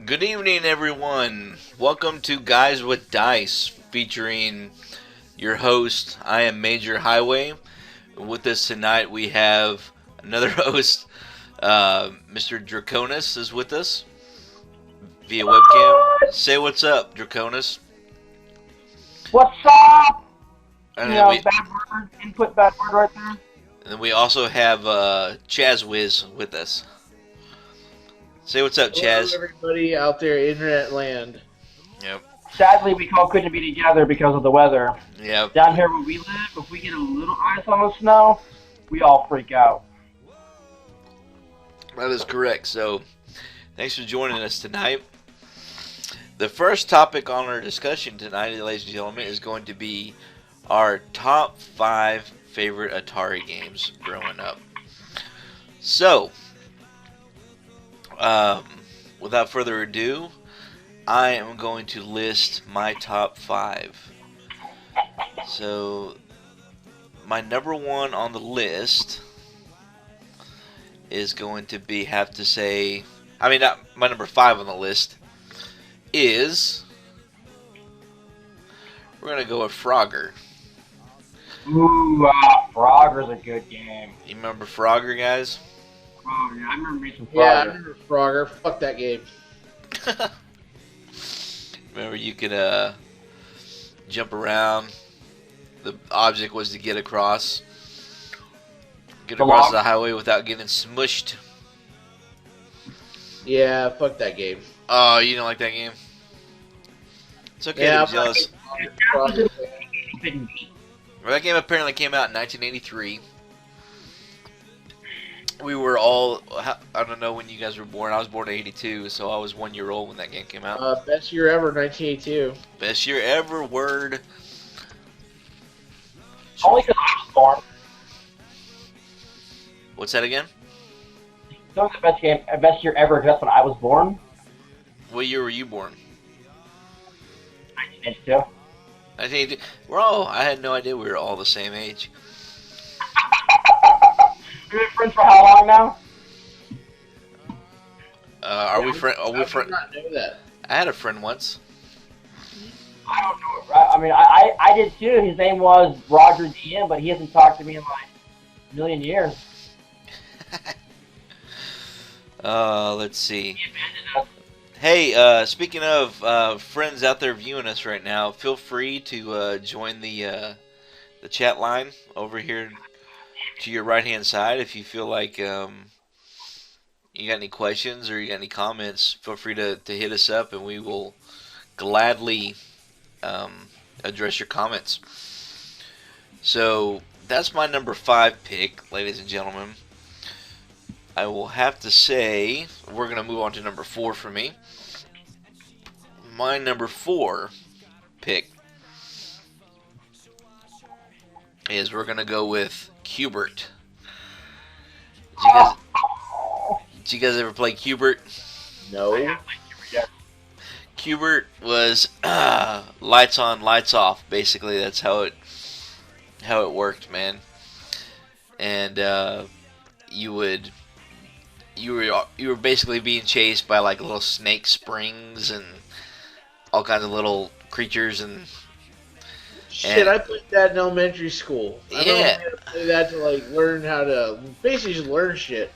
Good evening, everyone. Welcome to Guys with Dice, featuring your host. I am Major Highway. With us tonight, we have another host. Mr. Draconis is with us via webcam. Say what's up, Draconis. What's up? And then, we, Bad word, input bad word right there. and then we also have Chaz Wiz with us. Say what's up, Hello, Chaz. everybody out there, internet land. Yep. Sadly, we all couldn't be together because of the weather. Yep. Down here where we live, if we get a little ice on the snow, we all freak out. That is correct. So, thanks for joining us tonight. The first topic on our discussion tonight, ladies and gentlemen, is going to be our top 5 favorite Atari games growing up. So, without further ado, I am going to list my top 5. So, my number 1 on the list is going to be, not my number 5 on the list is, we're going to go with Frogger. Ooh, Frogger's a good game. You remember Frogger, guys? Oh, yeah, I remember me some Frogger. Yeah, I remember Frogger. Fuck that game. Remember, you could jump around. The object was to get across the highway without getting smushed. Yeah, fuck that game. Oh, you don't like that game? It's okay Yeah, to be jealous. Frogger. Well, that game apparently came out in 1983. We were all, I don't know when you guys were born. I was born in 82, so I was 1 year old when that game came out. Best year ever, 1982. Best year ever, word. Only because I was born. What's that again? It's only the best year ever because that's when I was born. What year were you born? 1982. 1982. I had no idea we were all the same age. We've been friends for how long now? Are we friends? I did not know that. I had a friend once. I don't know. I mean, I did too. His name was Roger DM, but he hasn't talked to me in like a million years. Let's see. Hey, speaking of friends out there viewing us right now, feel free to join the chat line over here to your right-hand side. If you feel like you got any questions or you got any comments, feel free to hit us up, and we will gladly address your comments. So that's my number 5 pick, ladies and gentlemen. I will have to say we're going to move on to number 4 for me. My number 4 pick is we're going to go with Q*bert. Did you guys ever play Q*bert? No. Q*bert was lights on, lights off. Basically, that's how it worked, man. And you were basically being chased by like little snake springs and all kinds of little creatures and. Shit, I played that in elementary school. I Yeah. had to play that to like learn how to basically just learn shit.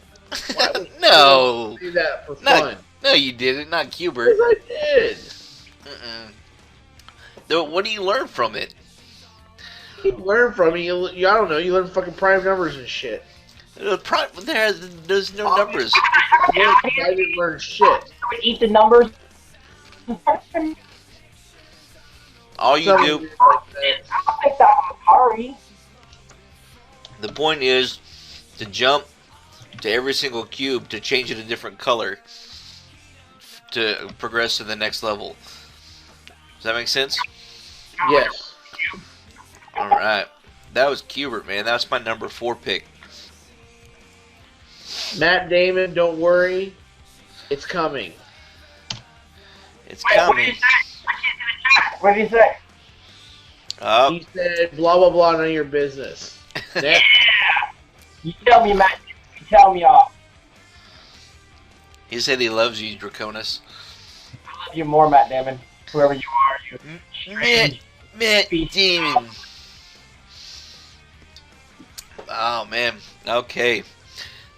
Why would No. do that for No. fun? No, you didn't. Not Q*bert. Yes, I did. What do you learn from it? You learn from it. I don't know. You learn fucking prime numbers and shit. There's no numbers. Yeah, I didn't learn shit. Eat the numbers. All you Something do. weird like that. I don't think that was Atari. The point is to jump to every single cube to change it a different color to progress to the next level. Does that make sense? Yes. Alright. That was Q*bert, man. That was my number 4 pick. Matt Damon, don't worry. It's coming. It's Wait, what did coming. he say? I can't get a chat. What did he say? Oh, He said, blah, blah, blah, none of your business. Yeah. You tell me, Matt. You tell me off. he said he loves you, Draconis. you more, Matt Damon. Whoever you are, you strange Matt beast. Damon. Oh man. Okay.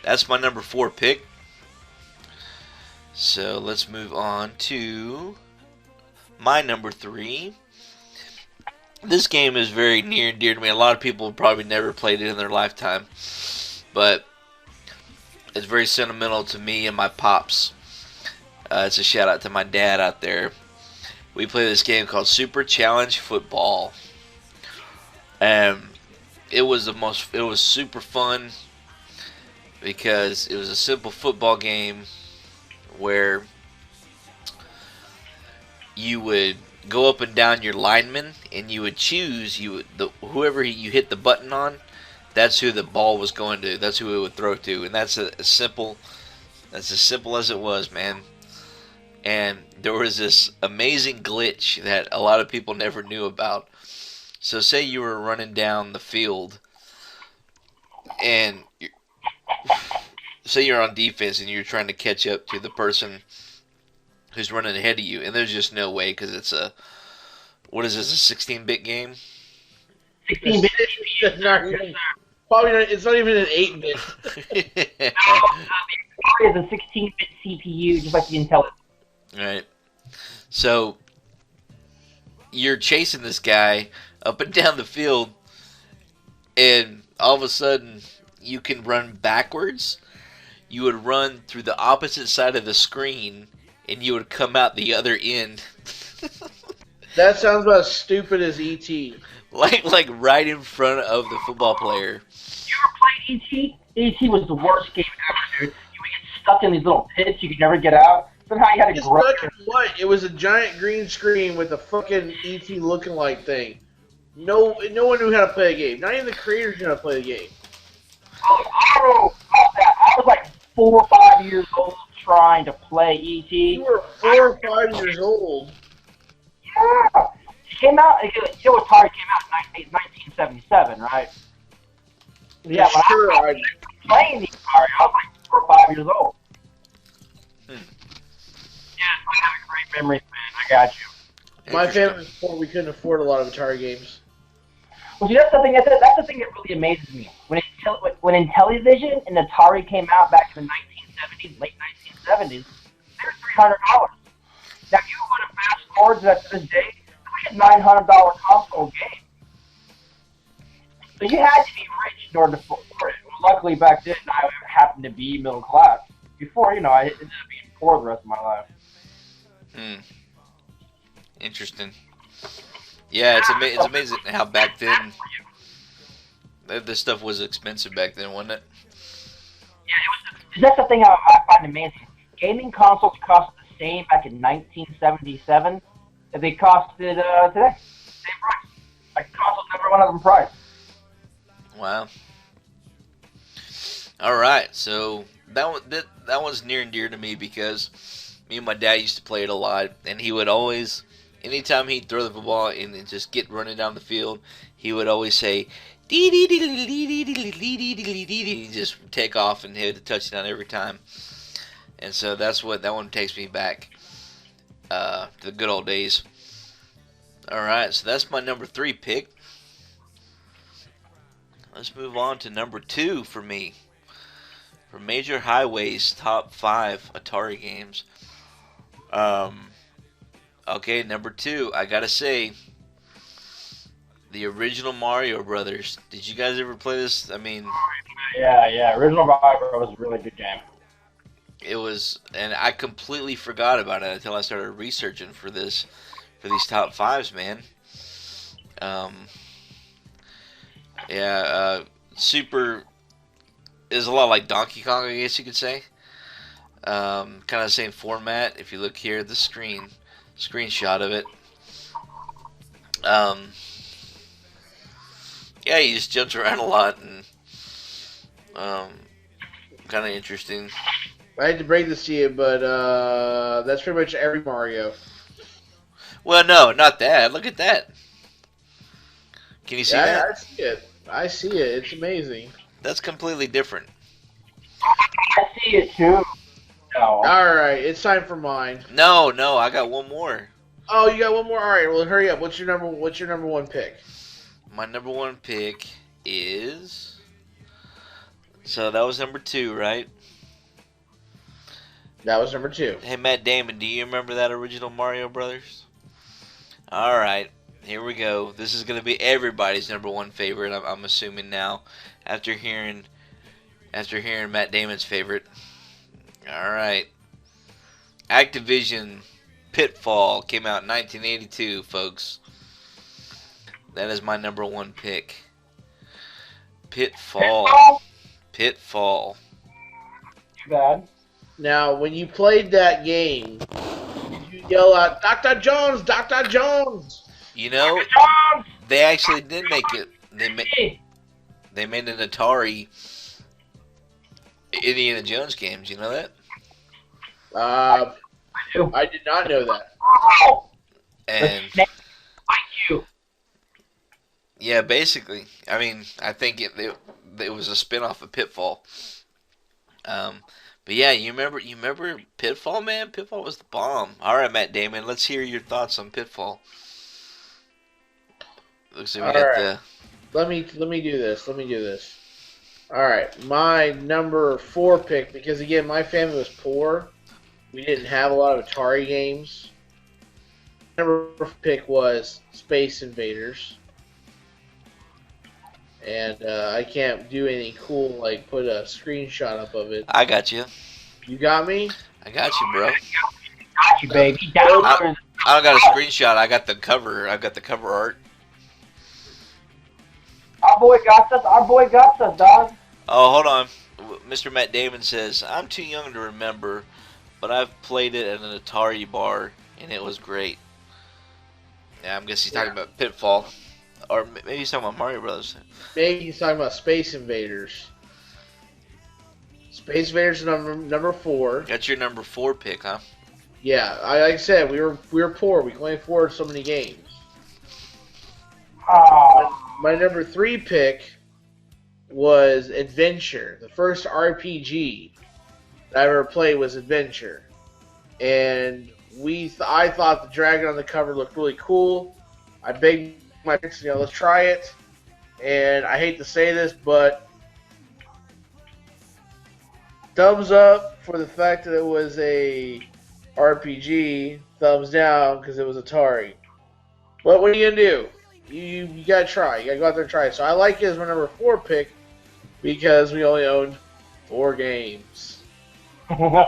That's my number 4 pick. So let's move on to my number 3. This game is very near and dear to me. A lot of people have probably never played it in their lifetime, but it's very sentimental to me and my pops. It's a shout out to my dad out there. We play this game called Super Challenge Football, and it was super fun because it was a simple football game where you would go up and down your linemen, and you would choose whoever you hit the button on. That's who the ball was going to. That's who it would throw to, and that's as simple as it was, man. And there was this amazing glitch that a lot of people never knew about. So say you were running down the field, and say you're on defense and you're trying to catch up to the person who's running ahead of you, and there's just no way because it's a 16-bit game? 16-bit. Probably not, it's not even an 8-bit. Atari is a 16-bit CPU, just like the Intel. Right. So you're chasing this guy up and down the field, and all of a sudden you can run backwards. You would run through the opposite side of the screen, and you would come out the other end. That sounds about as stupid as E.T. Like right in front of the football player. You ever played E.T.? E.T. was the worst game ever, dude. You would get stuck in these little pits you could never get out. Somehow you had to grow. What? It was a giant green screen with a fucking E.T. looking like thing. No one knew how to play a game. Not even the creators knew how to play the game. I was like 4 or 5 years old trying to play E.T. You were 4 or 5 years old. Yeah. It came out, Atari came out in 1977, right? Yeah, when sure, I was playing the Atari, I was like 4 or 5 years old. Yeah, I have a great memory, man. I got you. My family was poor. We couldn't afford a lot of Atari games. Well, see, that's the thing that really amazes me. When Intellivision and Atari came out back in the 1970s, late 1970s, they were $300. Now, you would have fast forwarded that to this day, it's like a $900 console game. So you had to be rich in order to afford it. Well, luckily, back then, I happened to be middle class. Before, I ended up being poor the rest of my life. Interesting. Yeah, it's amazing how back then this stuff was expensive back then, wasn't it? Yeah, it was. That's the thing I find amazing. Gaming consoles cost the same back in 1977 as they costed today. Same price. Like consoles never went up in price. Wow. All right, so that one's near and dear to me because me and my dad used to play it a lot, and he would always, anytime he'd throw the football and just get running down the field, he would always say, dee dee dee dee dee dee dee dee dee dee dee, just take off and hit a touchdown every time. And so that one takes me back to the good old days. All right, so that's my number 3 pick. Let's move on to number 2 for me. For Major Highway's top 5 Atari games. Okay, number 2, I gotta say, the original Mario Brothers. Did you guys ever play this? I mean, yeah, original Mario was a really good game. It was, and I completely forgot about it until I started researching for these top 5s, man. Super is a lot like Donkey Kong, I guess you could say. Kind of the same format. If you look here at the screenshot of it. Yeah, he just jumps around a lot and kind of interesting. I hate to break this to you, but that's pretty much every Mario. Well, no, not that. Look at that. Can you see that? I see it. I see it. It's amazing. That's completely different. I see it too. No. Alright, it's time for mine. No, I got one more. Oh, you got one more? Alright, well hurry up. What's your number one pick? My number one pick is. So that was number 2, right? That was number 2. Hey, Matt Damon, do you remember that original Mario Brothers? All right, here we go. This is going to be everybody's number one favorite. I'm assuming now, after hearing Matt Damon's favorite. All right, Activision Pitfall came out in 1982, folks. That is my number one pick. Pitfall. Too bad. Now, when you played that game, did you yell out, Dr. Jones, Dr. Jones? You know, they actually did make it. They made an Atari Indiana Jones games. You know that? I did not know that. And you. yeah, basically, I mean, I think it was a spin-off of Pitfall. But yeah, you remember Pitfall, man? Pitfall was the bomb. All right, Matt Damon, let's hear your thoughts on Pitfall. Looks like we got the. Let me do this. All right, my number 4 pick, because again, my family was poor. We didn't have a lot of Atari games. Number 4 pick was Space Invaders. And I can't do anything cool like put a screenshot up of it. I got you. You got me? I got you, bro. Got you, baby. I don't got a screenshot. I got the cover. I got the cover art. Our boy got us, dog. Oh, hold on. Mr. Matt Damon says, I'm too young to remember, but I've played it at an Atari bar, and it was great. Yeah, I'm guessing he's talking about Pitfall. Or maybe he's talking about Mario Brothers. Maybe he's talking about Space Invaders. Space Invaders is number 4. That's your number 4 pick, huh? Yeah, like I said, we were poor. We could only afford so many games. My number 3 pick was Adventure. The first RPG that I ever played was Adventure, and I thought the dragon on the cover looked really cool. I begged my parents, let's try it. And I hate to say this, but thumbs up for the fact that it was a RPG. Thumbs down because it was Atari. But what are you gonna do? You gotta try. You gotta go out there and try it. So I like it as my number 4 pick because we only owned 4 games. Alright,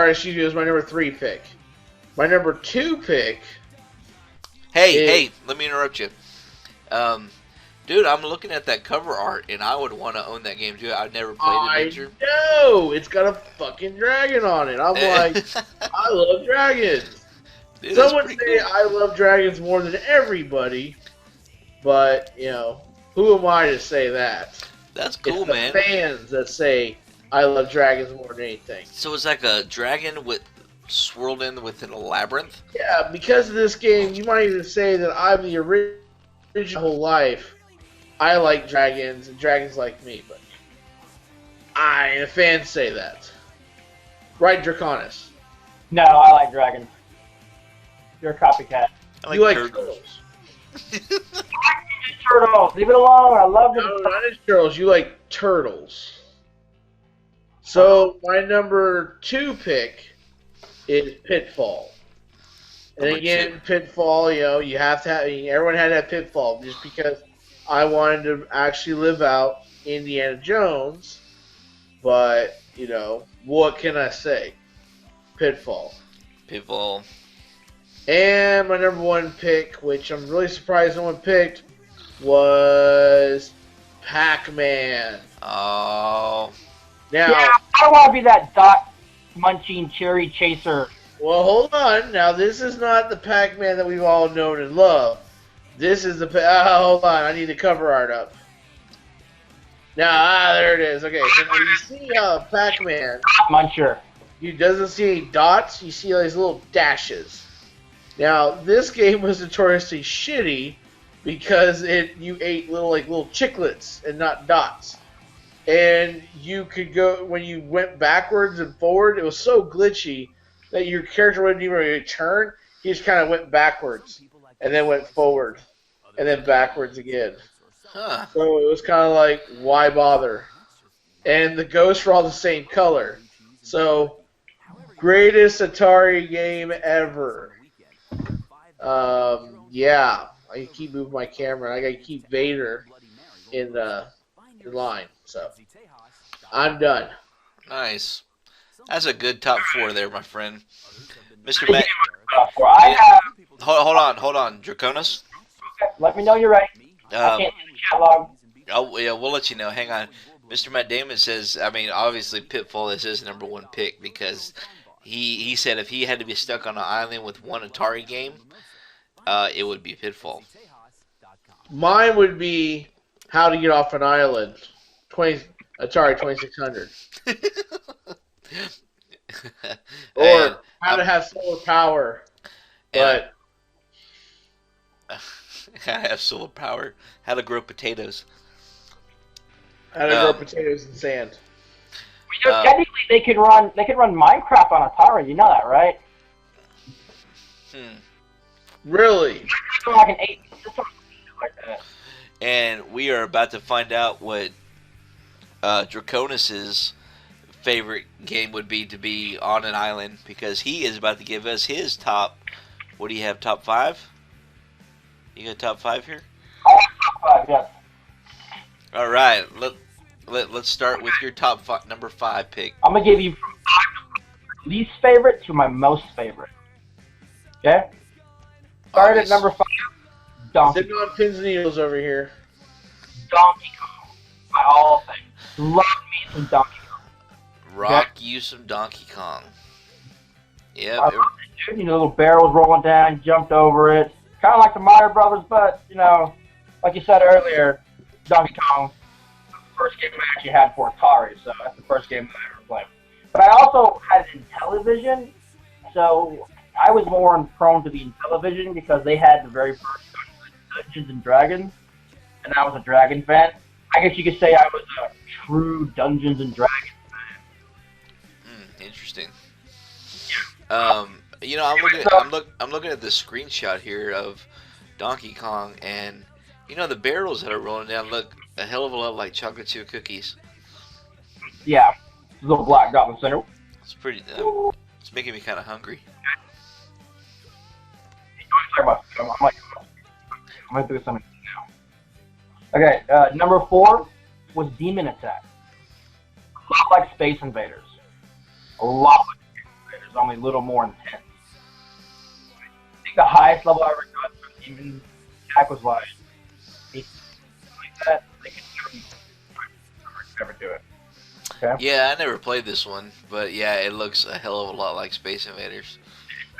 excuse me, it was my number 3 pick. My number 2 pick. Hey, let me interrupt you. Dude, I'm looking at that cover art, and I would want to own that game, too. I've never played Adventure. I know! It's got a fucking dragon on it. I'm like, I love dragons. Dude, Someone say cool. I love dragons more than everybody, but, who am I to say that? That's cool, it's the man. fans that say I love dragons more than anything. So it's like a dragon swirled in within a labyrinth? Yeah, because of this game, you might even say that I'm the original life. I like dragons, and dragons like me, but the fans say that. Right, Draconis? No, I like dragons. You're a copycat. I You like turtles. Turtles, leave it alone. I love them. No, not as turtles. You like turtles. So, my number 2 pick is Pitfall. And Number again, 2. Pitfall, you have to have, everyone had to have Pitfall just because I wanted to actually live out Indiana Jones. But, what can I say? Pitfall. Pitfall. And my number 1 pick, which I'm really surprised no one picked, was Pac-Man. Oh. Now, Yeah, I don't want to be that dot munching cherry chaser. well, hold on. Now, this is not the Pac-Man that we've all known and loved. This is the... hold on. I need the cover art up. Now, there it is. Okay, so now you see how Pac-Man, Muncher. he doesn't see any dots. You see these little dashes. Now, this game was notoriously shitty because you ate little chiclets and not dots. and you could go when you went backwards and forward. It was so glitchy that your character wouldn't even really turn. He just kind of went backwards and then went forward and then backwards again. Huh. So it was kind of like, why bother? And the ghosts were all the same color. So, greatest Atari game ever. Yeah, I keep moving my camera. I gotta keep Vader in line. So, I'm done. Nice. That's a good top 4 there, my friend. Mr. Matt. I have. Hold on. Draconis? Let me know you're ready. I can't see the chat log. Oh, yeah, we'll let you know. Hang on. Mr. Matt Damon says, I mean, obviously Pitfall is his number 1 pick because he said if he had to be stuck on an island with one Atari game, it would be Pitfall. Mine would be How to Get Off an Island. Atari 2600. Or How to Have Solar Power. But How to have solar power. How to grow potatoes. How to grow potatoes in sand. Technically, they could run Minecraft on Atari. You know that, right? Really? Like an 8 system like that. And we are about to find out what Draconis's favorite game would be to be on an island because he is about to give us his top. What do you have? Top 5? You got top 5 here? I have top 5, yes. All right. Let's start with your number 5 pick. I'm gonna give you from my least favorite to my most favorite. Okay. Started at number 5. Donkey. Sitting on pins and needles over here. Donkey Kong. By all things. Love me some Donkey Kong. Rock you some Donkey Kong. Yep. I love it, dude. You know, little barrels rolling down, jumped over it. Kind of like the Mario Brothers, but, you know, like you said earlier, Donkey Kong, the first game I actually had for Atari, so that's the first game that I ever played. But I also had it in television, so I was more prone to the Intellivision because they had the very first Dungeons and Dragons, and I was a Dragon fan. I guess you could say I was a true Dungeons and Dragons fan. Interesting. You know, I'm looking at the screenshot here of Donkey Kong, and you know the barrels that are rolling down look a hell of a lot like chocolate chip cookies. Yeah, a little black dot in the center. It's pretty. It's making me kind of hungry. I'm going to do something now. Okay, number 4 was Demon Attack. A lot like Space Invaders. A lot like Space Invaders, only a little more intense. I think the highest level I ever got from Demon Attack was like 8, like that. They could never do it. Okay? Yeah, I never played this one, but yeah, it looks a hell of a lot like Space Invaders.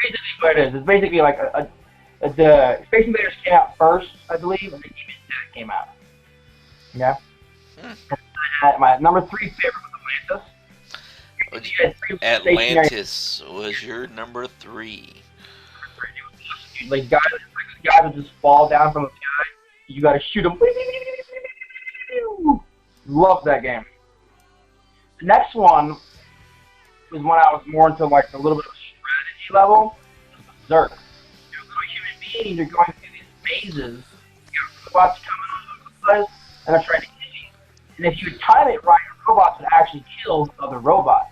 It's basically what it is. It's basically like the Space Invaders came out first, I believe, and then Demon Attack came out. Yeah. My number 3 favorite was Atlantis. Atlantis was your number 3. Like guys would just fall down from the sky. You gotta shoot them. Love that game. The next one was when I was more into like a little bit of strategy level. Berserk. You're a little human being. You're going through these mazes. You got robots coming all over the place, and they're trying to kill you. And if you time it right, robots would actually kill other robots.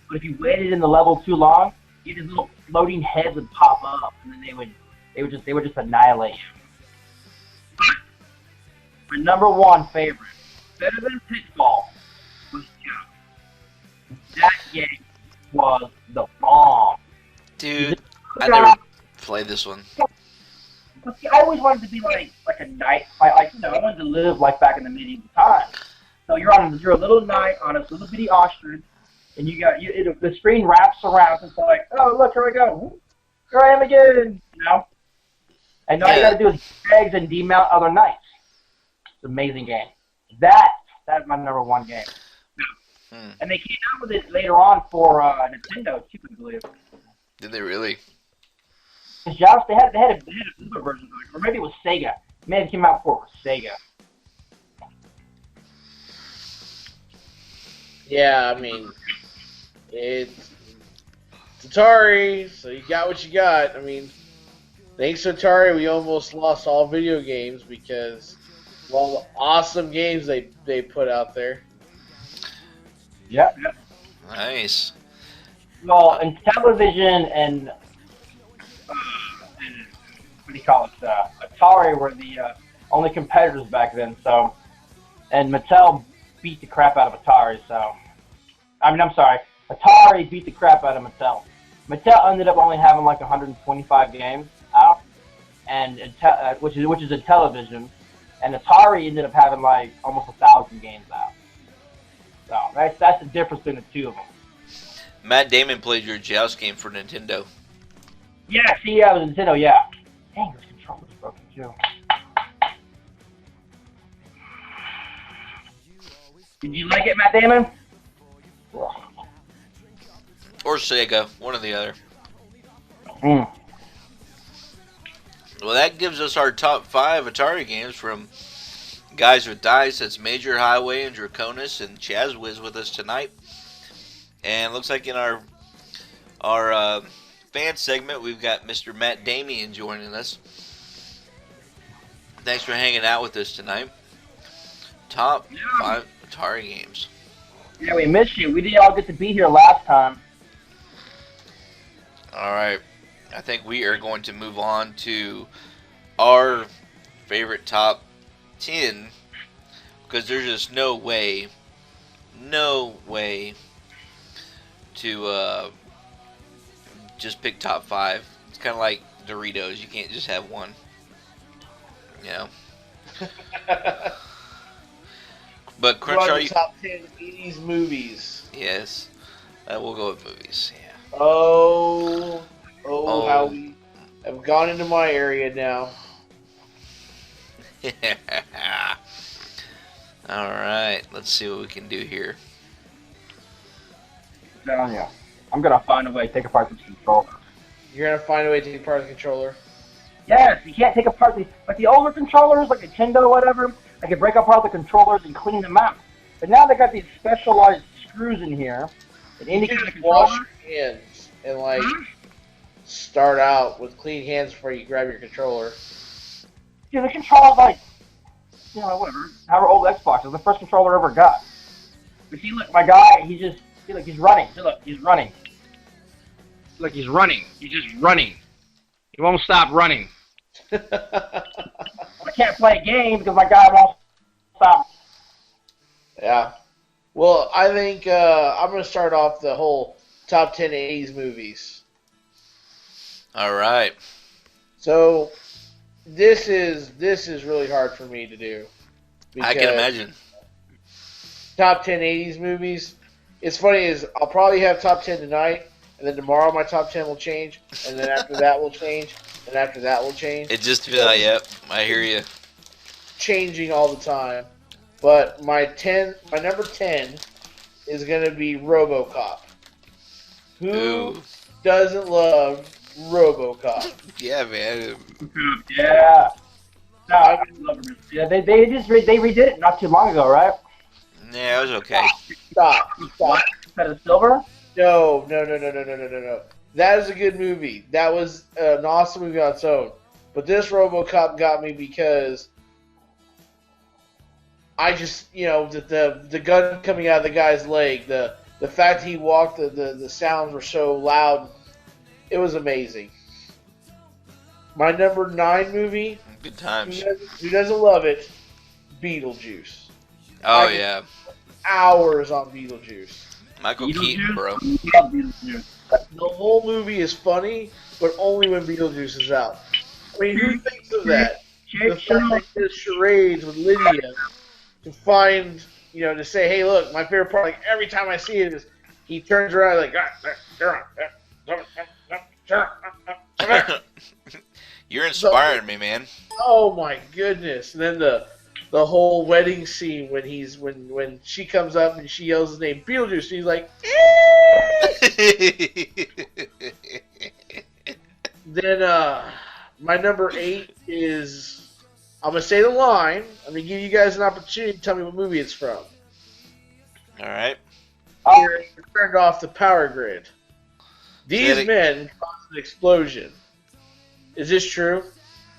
But if you waited in the level too long, these little floating heads would pop up, and then they would just annihilate you. My number 1 favorite, better than Pitfall, was Joe. That game was the bomb. Dude, I never played this one. But see, I always wanted to be like a knight. I wanted to live like back in the medieval times. So you're a little knight on a little bitty ostrich, and the screen wraps around, and it's like, oh look, here I go, here I am again, you know. And all you got to do is eggs and demount other knights. It's an amazing game. That's my number 1 game. And they came out with it later on for Nintendo too, I believe. Did they really? Josh, they had a Uber version of it, or maybe it was Sega. Maybe it came out for Sega. Yeah, I mean, it's Atari, so you got what you got. I mean, thanks to Atari, we almost lost all video games because of all the awesome games they put out there. Yeah. Nice. Well, in television and what do you call it? Atari were the only competitors back then. So, and Mattel beat the crap out of Atari. So, I'm sorry, Atari beat the crap out of Mattel. Mattel ended up only having like 125 games out, and which is in television, and Atari ended up having like almost 1,000 games out. So that's the difference between the two of them. Matt Damon played your Joust game for Nintendo. Yeah, see, I was Nintendo. Yeah. Dang, this controller's broken too. Did you like it, Matt Damon? Or Sega, one or the other. Mm. Well, that gives us our top 5 Atari games from Guys with Dice. That's Major, Highway, and Draconis, and Chazwiz with us tonight. And looks like in our fan segment, we've got Mr. Matt Damien joining us. Thanks for hanging out with us tonight. Top 5 Atari games. Yeah, we missed you. We didn't all get to be here last time. Alright, I think we are going to move on to our favorite top 10, because there's just no way to just pick top 5. It's kind of like Doritos, you can't just have one, you know. But Crunch, you... top 10 80s movies. Yes, we'll go with movies, yeah. Oh, how we have gone into my area now. Alright, let's see what we can do here. I'm telling you, I'm gonna find a way to take apart this controller. You're gonna find a way to take apart the controller? Yes, you can't take apart the older controllers, like Nintendo or whatever. I could break apart the controllers and clean them out. But now they got these specialized screws in here. And any kind of wash controller. your hands and like start out with clean hands before you grab your controller. Yeah, the controller's like, you know, whatever. However old Xbox is the first controller I ever got. But see, look, my guy, he's running. See, look, he's running. Look, he's running. He's just running. He won't stop running. I can't play a game because my guy won't stop. Yeah. Well, I think I'm going to start off the whole top 10 80s movies. All right. So this is really hard for me to do. I can imagine. Top 10 80s movies. It's funny is I'll probably have top 10 tonight, and then tomorrow my top 10 will change, and then after that will change, and after that will change. It just feels yep, I hear you. Changing all the time. But my number 10 is going to be RoboCop. Who doesn't love RoboCop? Yeah, man. Yeah. No, I love it. Yeah, they redid it not too long ago, right? Yeah, it was okay. Stop. Instead of silver? No. That is a good movie. That was an awesome movie on its own. But this RoboCop got me because I just, you know, the gun coming out of the guy's leg, the fact he walked, the sounds were so loud. It was amazing. My number 9 movie. Good times. Who doesn't love it? Beetlejuice. Oh, yeah. Hours on Beetlejuice. Michael Keaton, bro. The whole movie is funny, but only when Beetlejuice is out. I mean, who thinks of that? The fact that he does charades with Lydia to find, you know, to say, hey, look, my favorite part, like, every time I see it is he turns around like, You're inspiring me, man. Oh my goodness! And then the whole wedding scene when she comes up and she yells his name Beetlejuice, he's like, Then my number 8 is, I'm gonna say the line. I'm gonna give you guys an opportunity to tell me what movie it's from. All right. here and turned off the power grid. These men caused an explosion. Is this true?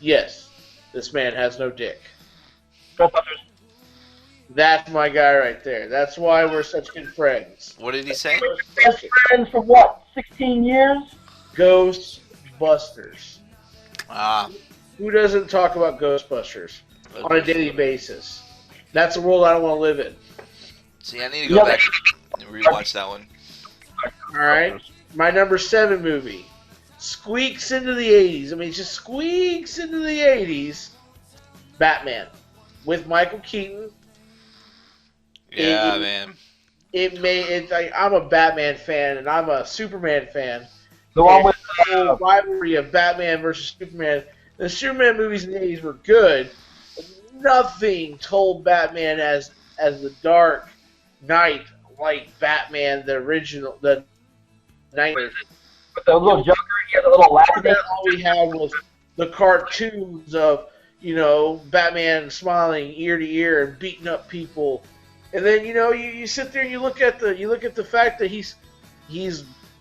Yes. This man has no dick. Ghostbusters. That's my guy right there. That's why we're such good friends. What did he say? Best friends for what? 16 years? Ghostbusters. Ah. Who doesn't talk about Ghostbusters on a daily basis? That's a world I don't want to live in. See, I need to go back and rewatch that one. Alright? My number 7 movie. Squeaks into the 80s. I mean, it just squeaks into the 80s. Batman. With Michael Keaton. Yeah, man. It's like, I'm a Batman fan and I'm a Superman fan. The one with the rivalry of Batman versus Superman. The Superman movies in the 80s were good, but nothing told Batman as the Dark Knight like Batman, the original, the night. with the little Joker, he had a little laughing. All we had was the cartoons of, Batman smiling ear to ear and beating up people. And then, you sit there and you look at the fact that he's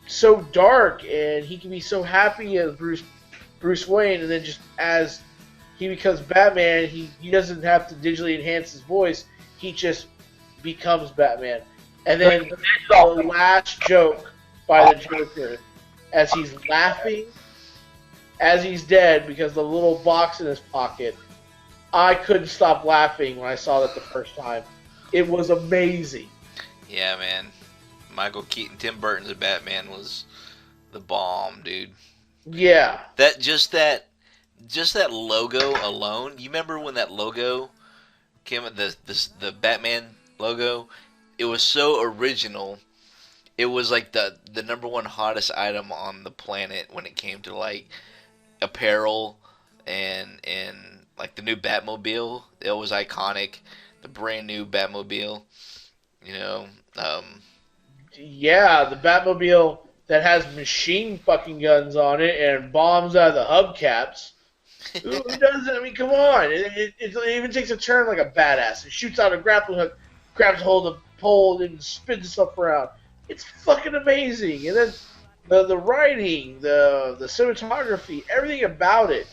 so dark and he can be so happy as Bruce Wayne, and then just as he becomes Batman, he doesn't have to digitally enhance his voice. He just becomes Batman. And then the last joke by the Joker, as he's laughing, as he's dead because the little box in his pocket, I couldn't stop laughing when I saw that the first time. It was amazing. Yeah, man. Michael Keaton, Tim Burton's Batman was the bomb, dude. Yeah. Just that logo alone. You remember when that logo came, the Batman logo? It was so original. It was like the number one hottest item on the planet when it came to like apparel and like the new Batmobile. It was iconic. The brand new Batmobile. Yeah, the Batmobile that has machine fucking guns on it and bombs out of the hubcaps. Who does it? I mean, come on. It even takes a turn like a badass. It shoots out a grappling hook, grabs hold of the pole, and spins itself around. It's fucking amazing. And then the writing, the cinematography, everything about it.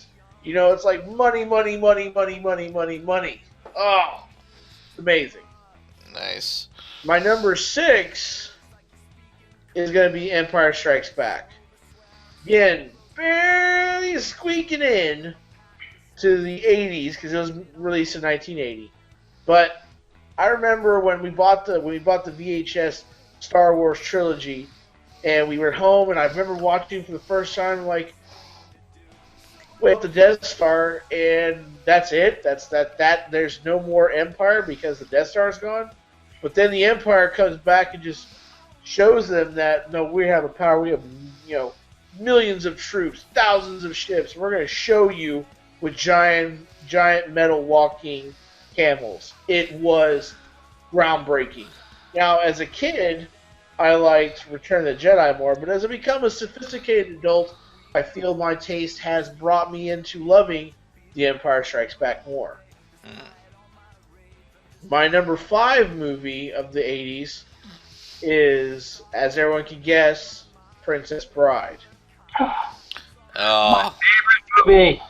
It's like money, money, money, money, money, money, money. Oh, it's amazing. Nice. My number 6 is going to be Empire Strikes Back. Again, barely squeaking in to the 80s because it was released in 1980. But I remember when we bought the VHS Star Wars trilogy, and we were home, and I remember watching for the first time, like, with the Death Star, and that's it. That's that. There's no more Empire because the Death Star's gone. But then the Empire comes back and just shows them that, no, we have a power. We have, millions of troops, thousands of ships. We're going to show you with giant metal walking camels. It was groundbreaking. Now, as a kid, I liked Return of the Jedi more, but as I become a sophisticated adult, I feel my taste has brought me into loving The Empire Strikes Back more. My number 5 movie of the 80s is, as everyone can guess, Princess Bride. Oh. Movie.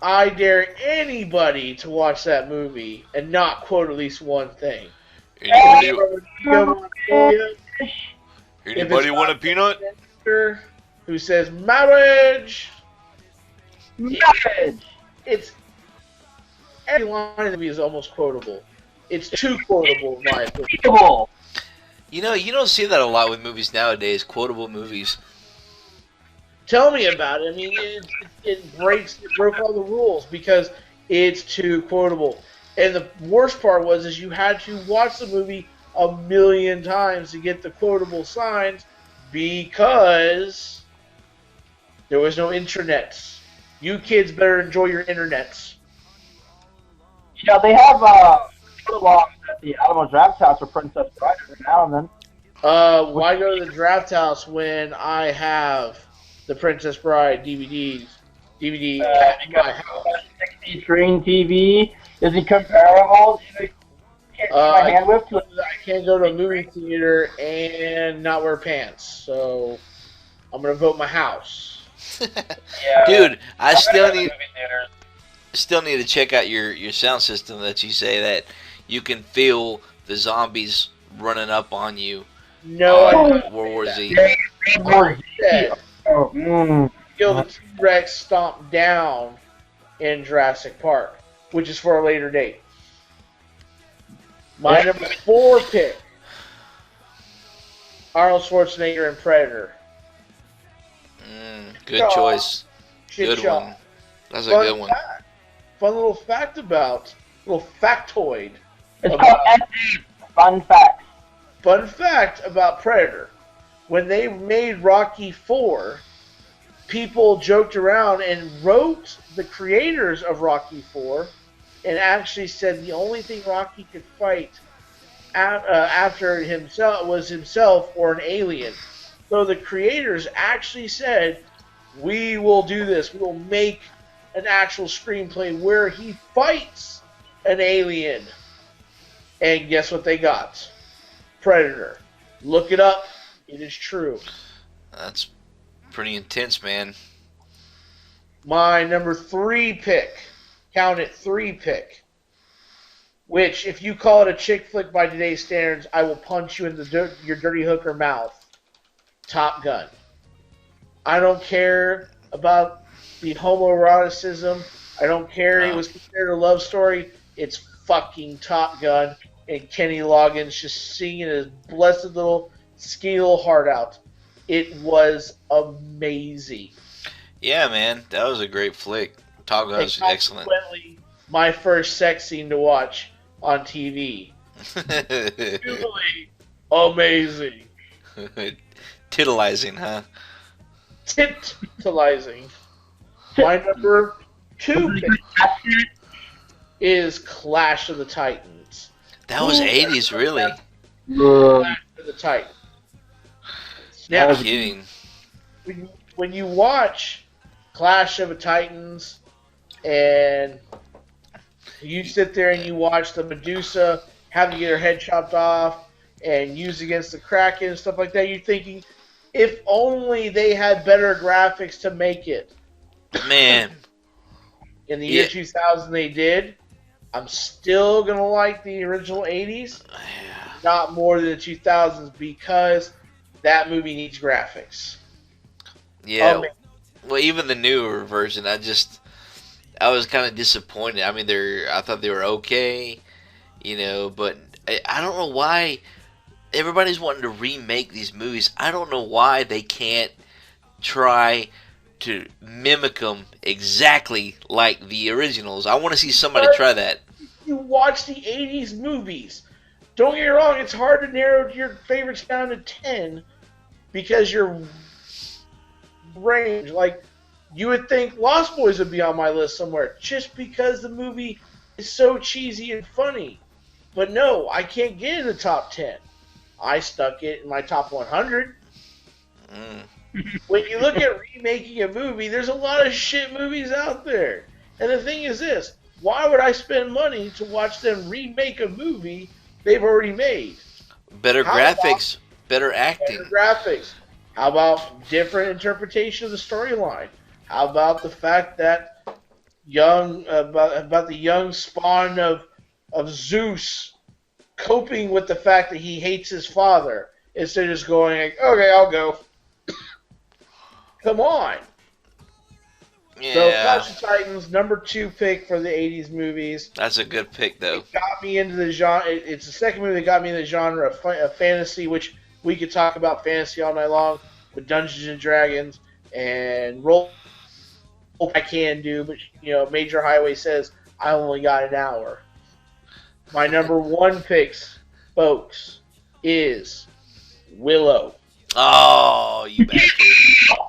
I dare anybody to watch that movie and not quote at least one thing. Anybody want a peanut? Who says marriage? Marriage. It's every line of the movie is almost quotable. It's too quotable in my opinion. Unbelievable. You don't see that a lot with movies nowadays. Quotable movies. Tell me about it. I mean, it broke all the rules because it's too quotable. And the worst part is you had to watch the movie a million times to get the quotable signs because there was no internets. You kids better enjoy your internets. They have along at the Alamo Draft House for Princess Bride every now and then. Why go to the draft house when I have the Princess Bride DVD at my house? 60 screen TV isn't comparable to Can't my hand whipped. I can't go to a movie theater and not wear pants. So I'm gonna vote my house. Yeah. Dude, I still movie need to check out your sound system that you say that you can feel the zombies running up on you. No, I on don't World War Z. Feel the T-Rex stomp down in Jurassic Park, which is for a later date. My number 4 pick, Arnold Schwarzenegger in Predator. Good choice. Good shot. one. That's a good one. Fun little factoid. It's called SN. Fun fact. Fun fact about Predator. When they made Rocky 4, people joked around and wrote the creators of Rocky 4 and actually said the only thing Rocky could fight after himself was himself or an alien. So the creators actually said, we will do this. We will make an actual screenplay where he fights an alien. And guess what they got? Predator. Look it up. It is true. That's pretty intense, man. My number 3 pick. Count it, 3 pick. Which, if you call it a chick flick by today's standards, I will punch you in your dirty hooker mouth. Top Gun. I don't care about the homoeroticism. I don't care it was considered a love story. It's fucking Top Gun. And Kenny Loggins just singing his blessed little skinny little heart out. It was amazing. Yeah, man. That was a great flick. Top Gun was excellent. My first sex scene to watch on TV. Truly amazing. Titillizing, huh? Titillizing. My number 2 pick is Clash of the Titans. That was 80s, really. Clash of the Titans. Now, kidding. When you watch Clash of the Titans and you sit there and you watch the Medusa have to get her head chopped off and used against the Kraken and stuff like that, you're thinking, if only they had better graphics to make it. Man. In the year 2000 they did. I'm still going to like the original 80s. Not more than the 2000s because that movie needs graphics. Yeah. Well, even the newer version, I was kind of disappointed. I mean, I thought they were okay, but I don't know why everybody's wanting to remake these movies. I don't know why they can't try to mimic them exactly like the originals. I want to see somebody try that. You watch the 80s movies. Don't get me wrong, it's hard to narrow your favorites down to 10 because your range, like, you would think Lost Boys would be on my list somewhere just because the movie is so cheesy and funny. But no, I can't get in the top 10. I stuck it in my top 100. When you look at remaking a movie, there's a lot of shit movies out there. And the thing is this, why would I spend money to watch them remake a movie they've already made? Better graphics, better acting. Better graphics. How about different interpretation of the storyline? How about the fact that about the young spawn of Zeus coping with the fact that he hates his father instead of just going like, okay, I'll go. Come on. Yeah. So Clash of Titans, number 2 pick for the 80s movies. That's a good pick, though. It got me into the genre. It's the second movie that got me in the genre of fantasy, which we could talk about fantasy all night long with Dungeons and Dragons and roll. I can do, but Major Highway says I only got an hour. My number 1 picks, folks, is Willow. Oh, you bastard.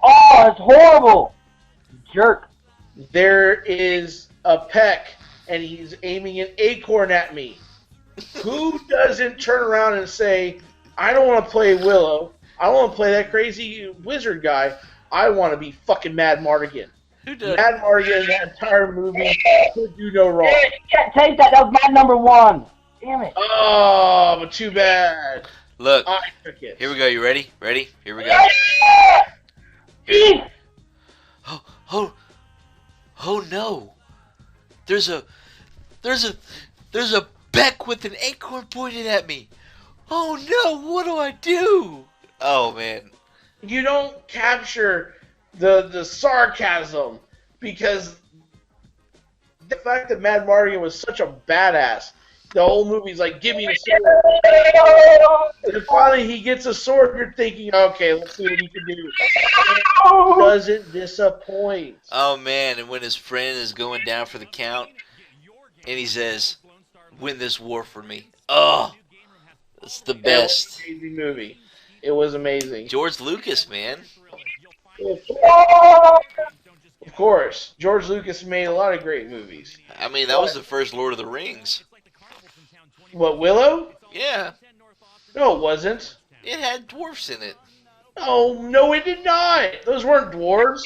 Oh, it's horrible. Jerk. There is a peck, and he's aiming an acorn at me. Who doesn't turn around and say, I don't want to play Willow. I don't want to play that crazy wizard guy. I want to be fucking Mad Mardigan. Who does? Mad Mardigan in that entire movie could do no wrong. You can't take that. That was my number 1. Damn it. Oh, but too bad. Look, I took it. here we go. You ready? Ready? Here we go. Beef! Oh, oh, oh no! There's a beck with an acorn pointed at me. Oh no! What do I do? Oh man. You don't capture the sarcasm because the fact that Mad Mardigan was such a badass. The whole movie's like, give me a sword. And then finally he gets a sword, you're thinking, okay, let's see what he can do. It doesn't disappoint. Oh man! And when his friend is going down for the count, and he says, "Win this war for me." Oh, it's the best. It was an amazing movie. It was amazing. George Lucas, man. Of course, George Lucas made a lot of great movies. I mean, that was the first Lord of the Rings. What, Willow? Yeah, No, it wasn't. it had dwarfs in it. Oh, no, it did not. Those weren't dwarves.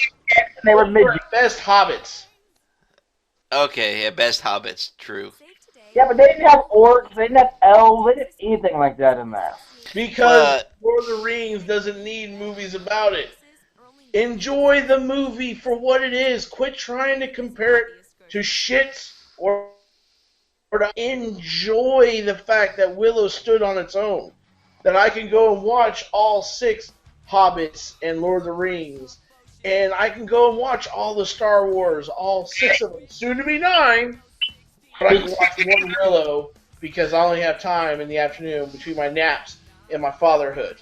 They were They mid. were the best hobbits. Okay, yeah, best hobbits, true. Yeah, but they didn't have orcs, they didn't have elves, they didn't have anything like that in there. Because Lord of the Rings doesn't need movies about it. Enjoy the movie for what it is. Quit trying to compare it to shits or to enjoy the fact that Willow stood on its own. That I can go and watch all 6 Hobbits and Lord of the Rings. And I can go and watch all the Star Wars, all 6 of them. Soon to be 9. But I can watch one Willow because I only have time in the afternoon between my naps and my fatherhood.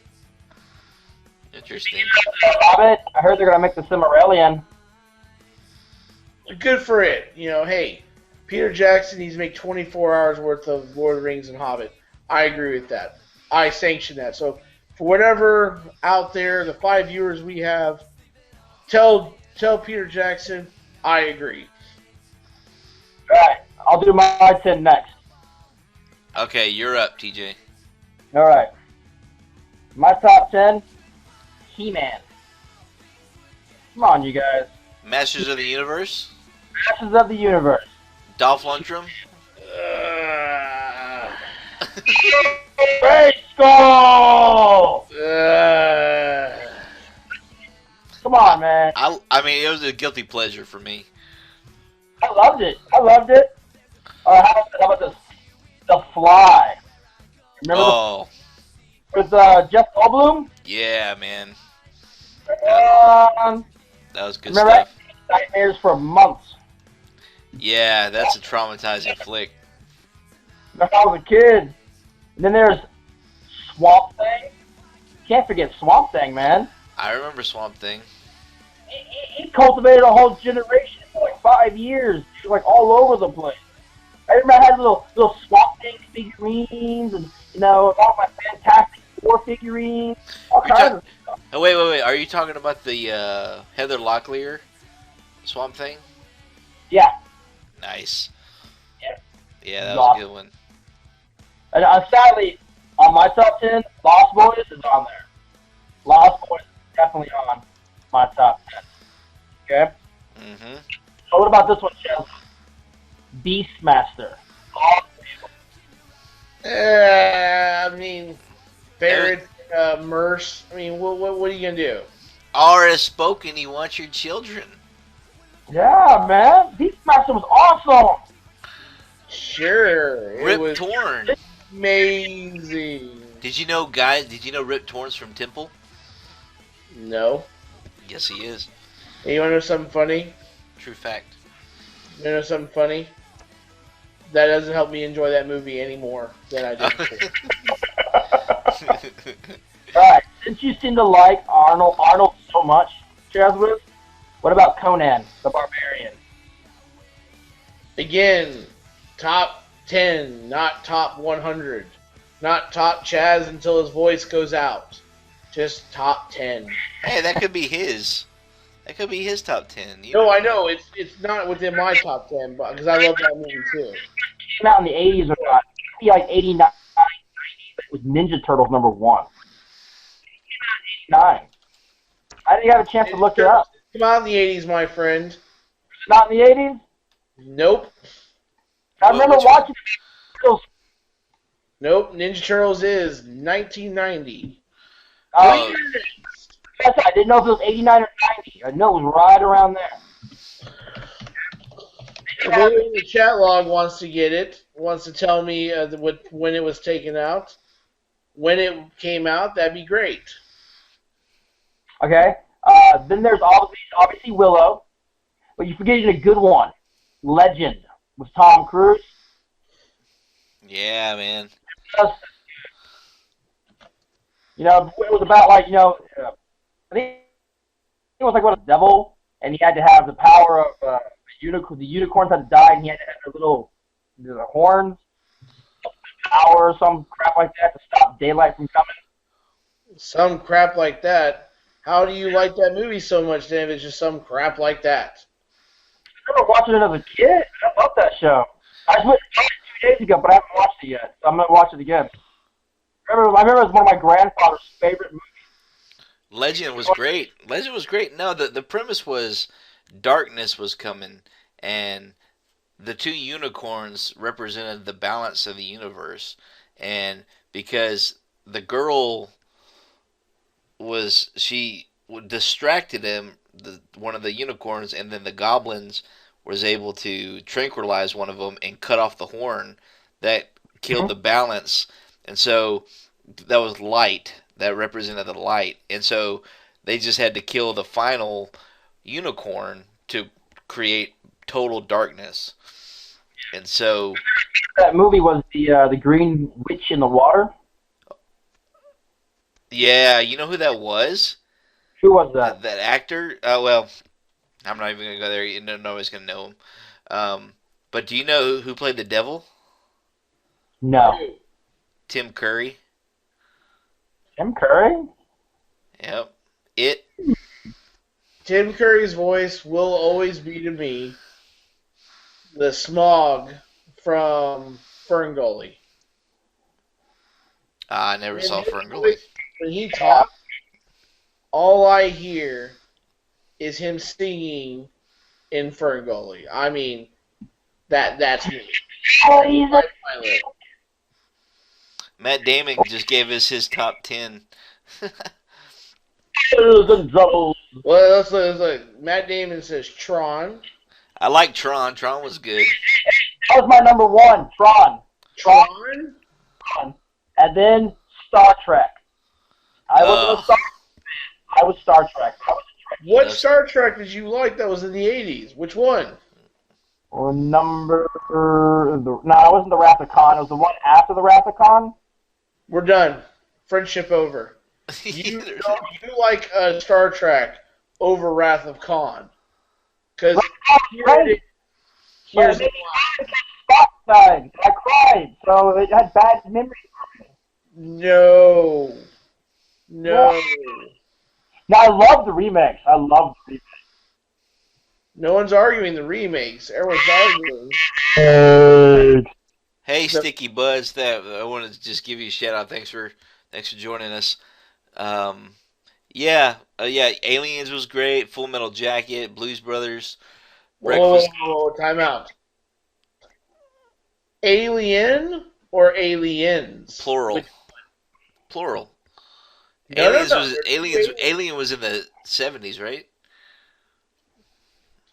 Interesting. Hobbit, I heard they're gonna make the Silmarillion. Good for it. You know, hey, Peter Jackson needs to make 24 hours worth of Lord of the Rings and Hobbit. I agree with that. I sanction that. So, for whatever out there, the 5 viewers we have, tell Peter Jackson I agree. Alright, I'll do my 10 next. Okay, you're up, TJ. Alright. My top 10, He-Man. Come on, you guys. Masters of the Universe? Masters of the Universe. Dolph Lundgren? Great Skull! Come on, man. I mean, it was a guilty pleasure for me. I loved it. How about this? The Fly. Remember with Jeff Goldblum? Yeah, man. That was good remember stuff. I had nightmares for months. Yeah, that's a traumatizing flick. Remember I was a kid. And then there's Swamp Thing. Can't forget Swamp Thing, man. I remember Swamp Thing. He cultivated a whole generation for like 5 years, like all over the place. I remember I had little Swamp Thing figurines, and all my Fantastic Four figurines, all kinds of stuff. Oh, wait. Are you talking about the Heather Locklear Swamp Thing? Yeah. Nice. Yeah. Yeah, that was a good one. And sadly, on my top 10, Lost Boys is on there. Lost Boys is definitely on my top 10. Okay? Mm-hmm. So what about this one, Chelsea? Beastmaster. I mean, Barrett, Merce. I mean, what are you gonna do? R has spoken. He wants your children. Yeah, man. Beastmaster was awesome. Sure. Rip Torn. Amazing. Did you know, guys? Did you know Rip Torn's from Temple? No. Yes, he is. Hey, you wanna know something funny? True fact. You wanna know something funny? That doesn't help me enjoy that movie any more than I did before. Alright, since you seem to like Arnold so much, Chazwiz, what about Conan the Barbarian? Again, top 10, not top 100. Not top Chaz until his voice goes out. Just top 10. Hey, that could be his. That could be his top 10. No, I know. It's not within my top 10, but because I love that movie too. Came out in the 80s or not. Maybe like 89, 90, but it was Ninja Turtles #1. It came out in 89. I didn't have a chance to look it up. Come out in the 80s, my friend. Not in the 80s? Nope. I remember watching those Nope, Ninja Turtles is 1990. Oh, I didn't know if it was 89 or 90. I know it was right around there. If anyone in the chat log wants to get it, wants to tell me when it was taken out, when it came out, that'd be great. Okay. Then there's obviously Willow, but you're forgetting a good one. Legend with Tom Cruise. yeah, man. You know, it was about like, I think it was like what a devil, and he had to have the power of the unicorns had to die, and he had to have the horns, power or some crap like that to stop daylight from coming. Some crap like that. How do you like that movie so much, then, if it's just some crap like that? I remember watching it as a kid. I love that show. I just went 2 days ago, but I haven't watched it yet, so I'm gonna watch it again. I remember it was one of my grandfather's favorite movies. Legend was great. Legend was great. No, the premise was darkness was coming, and the two unicorns represented the balance of the universe. And because the girl she distracted him, one of the unicorns, and then the goblins was able to tranquilize one of them and cut off the horn that killed the balance. And so that was light. That represented the light. And so they just had to kill the final unicorn to create total darkness. And so that movie was the Green Witch in the Water. yeah, you know who that was? Who was that? That actor? Well, I'm not even gonna go there. Nobody's gonna know him. But do you know who played the devil? No. Tim Curry. Tim Curry? Yep. Tim Curry's voice will always be to me the Smog from Ferngully. I never saw Ferngully. When he talks, all I hear is him singing in Ferngully. I mean, that's me. Matt Damon just gave us his top 10. Well, let's look. Matt Damon says Tron. I like Tron. Tron was good. That was my number one, Tron. Tron? And then Star Trek. I was Star Trek. What Star Trek did you like that was in the 80s? Which one? No, it wasn't the Wrath of Khan. It was the one after the Wrath of Khan. We're done. Friendship over. You like Star Trek over Wrath of Khan. Because here's the I cried, so it had bad memories. No. Now, I love the remakes. No one's arguing the remakes. Everyone's arguing. Hey, Sticky Buzz, I wanted to just give you a shout out. Thanks for joining us. Yeah, Aliens was great. Full Metal Jacket, Blues Brothers, Breakfast. Whoa, time out. Alien or Aliens? Plural. No. Alien was in the 70s, right?